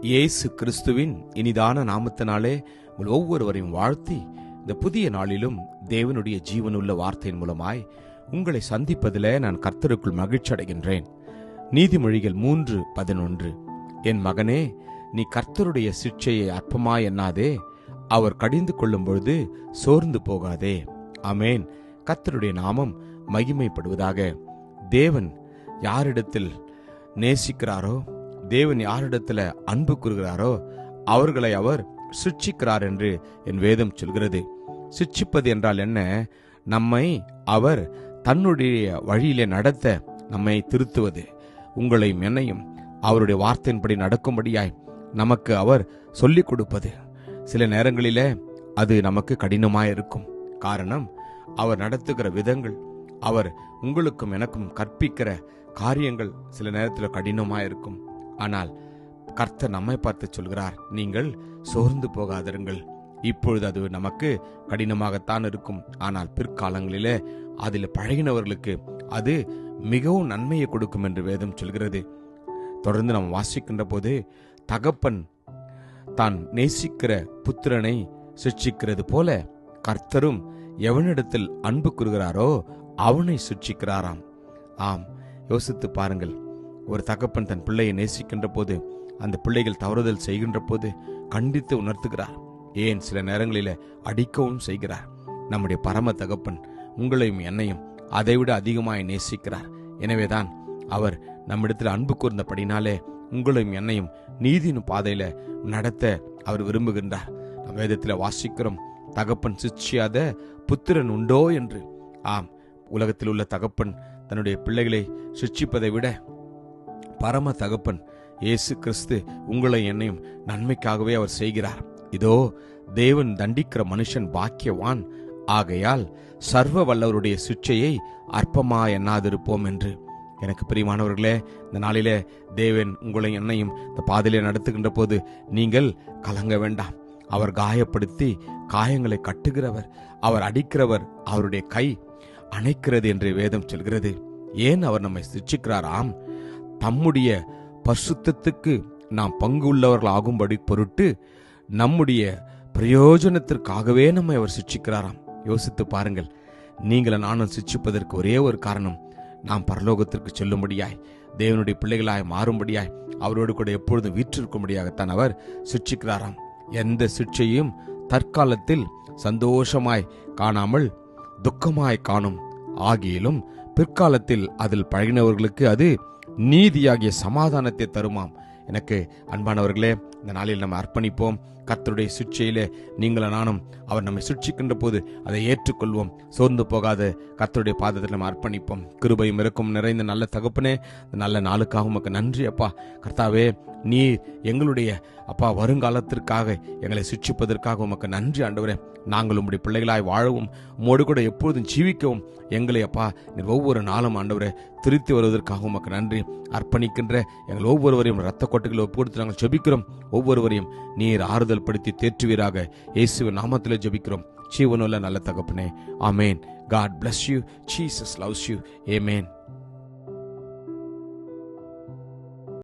இயேசு கிறிஸ்துவின் இனிதான நாமத்தினாலே உங்கள் ஒவ்வொருவரையும் வாழ்த்தி இந்த புதிய நாளிலும் தேவனுடைய ஜீவனுள்ள வார்த்தையின் மூலமாய் உங்களை சந்திப்பதிலே நான் கர்த்தருக்குள் மகிழ்ச்சி அடைகின்றேன். நீதிமொழிகள் 3:11. என் மகனே, நீ கர்த்தருடைய சிட்சையை அற்பமாய் எண்ணாதே, அவர் கடிந்து கொள்ளும் பொழுது சோர்ந்து போகாதே. ஆமேன். கர்த்தருடைய நாமம் மகிமைப்படுவதாக. தேவன் யாரிடத்தில் நேசிக்கிறாரோ, தேவன் யாரிடத்துல அன்பு கூறுகிறாரோ அவர்களை அவர் சிட்சிக்கிறார் என்று என் வேதம் சொல்கிறது. சிட்சிப்பது என்றால் என்ன? நம்மை அவர் தன்னுடைய வழியிலே நடத்த நம்மை திருத்துவது, உங்களையும் என்னையும் அவருடைய வார்த்தையின்படி நடக்கும்படியாய் நமக்கு அவர் சொல்லிக் கொடுப்பது. சில நேரங்களிலே அது நமக்கு கடினமாயிருக்கும். காரணம், அவர் நடத்துகிற விதங்கள், அவர் உங்களுக்கும் எனக்கும் கற்பிக்கிற காரியங்கள் சில நேரத்தில் கடினமாயிருக்கும். ஆனால் கர்த்தர் நம்மை பார்த்து சொல்கிறார், நீங்கள் சோர்ந்து போகாதிருங்கள். இப்பொழுது அது நமக்கு கடினமாகத்தான் இருக்கும், ஆனால் பிற்காலங்களிலே அதில் பழகினவர்களுக்கு அது மிகவும் நன்மையை கொடுக்கும் என்று வேதம் சொல்கிறது. தொடர்ந்து நாம் வாசிக்கின்ற போது, தகப்பன் தான் நேசிக்கிற புத்திரனை சிட்சிக்கிறது போல கர்த்தரும் எவனிடத்தில் அன்பு கூறுகிறாரோ அவனை சிட்சிக்கிறாராம். ஆம், யோசித்து பாருங்கள். ஒரு தகப்பன் தன் பிள்ளையை நேசிக்கின்ற போது, அந்த பிள்ளைகள் தவறுதல் செய்கின்ற போது கண்டித்து உணர்த்துகிறார். ஏன், சில நேரங்களில் அடிக்கவும் செய்கிறார். நம்முடைய பரம தகப்பன் உங்களையும் என்னையும் அதைவிட அதிகமாய் நேசிக்கிறார். எனவேதான் அவர் நம்மிடத்தில் அன்பு கூர்ந்தபடினாலே உங்களையும் என்னையும் நீதியின் பாதையில நடத்த அவர் விரும்புகின்றார். நம் வேதத்தில் வாசிக்கிறோம், தகப்பன் சிட்சியாத புத்திரன் உண்டோ என்று. ஆம், உலகத்தில் உள்ள தகப்பன் தன்னுடைய பிள்ளைகளை சிட்சிப்பதை விட பரம தகப்பன் இயேசு கிறிஸ்து உங்களை என்னையும் நன்மைக்காகவே அவர் செய்கிறார். இதோ, தேவன் தண்டிக்கிற மனுஷன் பாக்கியவான், ஆகையால் சர்வ வல்லவருடைய சிட்சையை அற்பமா எண்ணாதிருப்போம் என்று. எனக்கு பிரியமானவர்களே, இந்த நாளிலே தேவன் உங்களை என்னையும் இந்த பாதையிலே நடத்துகின்ற போது நீங்கள் கலங்க வேண்டாம். அவர் காயப்படுத்தி காயங்களை கட்டுகிறவர், அவர் அடிக்கிறவர், அவருடைய கை அணைக்கிறது என்று வேதம் சொல்கிறது. ஏன் அவர் நம்மை சிட்சிக்கிறாராம்? தம்முடைய பரிசுத்தத்துக்கு நாம் பங்கு உள்ளவர்கள் ஆகும்படி பொருட்டு நம்முடைய பிரயோஜனத்திற்காகவே நம்மை அவர் சிட்சிக்கிறாராம். யோசித்து பாருங்கள். நீங்கள நானும் சிட்சிப்பதற்கு ஒரே ஒரு காரணம், நாம் பரலோகத்திற்கு செல்லும்படியாய், தேவனுடைய பிள்ளைகளாய் மாறும்படியாய், அவரோடு கூட எப்பொழுதும் வீற்றிருக்கும்படியாகத்தான் அவர் சிட்சிக்கிறாராம். எந்த சிட்சையும் தற்காலத்தில் சந்தோஷமாய் காணாமல் துக்கமாய் காணும் ஆகியிலும் பிற்காலத்தில் அதில் பழகினவர்களுக்கு அது நீதியாகிய சமாதானத்தை தருமாம். எனக்கு அன்பானவர்களே, இந்த நாளில் நம்ம அர்ப்பணிப்போம். கர்த்தருடைய சிட்சையிலே நீங்கள நானும் அவர் நம்மை சிட்சிக்கின்ற போது அதை ஏற்றுக்கொள்வோம். சோர்ந்து போகாத கர்த்தருடைய பாதத்தில் நம்ம அர்ப்பணிப்போம். கிருபையும் இரக்கம் நிறைந்த நல்ல தகப்பனே, நல்ல நாளுக்காக உமக்கு நன்றி அப்பா. கர்த்தாவே, நீ எங்களுடைய அப்பா வருங்காலத்திற்காக எங்களை சிட்சிப்பதற்காக உமக்கு நன்றி ஆண்டவரே. நாங்கள் உம்முடைய பிள்ளைகளாய் வாழவும், உம்மோடு கூட எப்பொழுதும் ஜீவிக்கவும் எங்களை அப்பா நீர் ஒவ்வொரு நாளும் ஆண்டவரே திருத்தி வருவதற்காக உமக்கு நன்றி. அர்ப்பணிக்கின்ற எங்கள் ஒவ்வொருவரையும் இரத்த கொட்டைகளை ஒப்பு கொடுத்து நாங்கள் ஜெபிக்கிறோம். ஒவ்வொருவரையும் நீர் ஆறுதல் படுத்தி தேற்றுவீராக. இயேசுவின் நாமத்தில் ஜெபிக்கிறோம் ஜீவனுள்ள நல்ல தகப்பனே. ஆமேன். God bless you. Jesus loves you. Amen.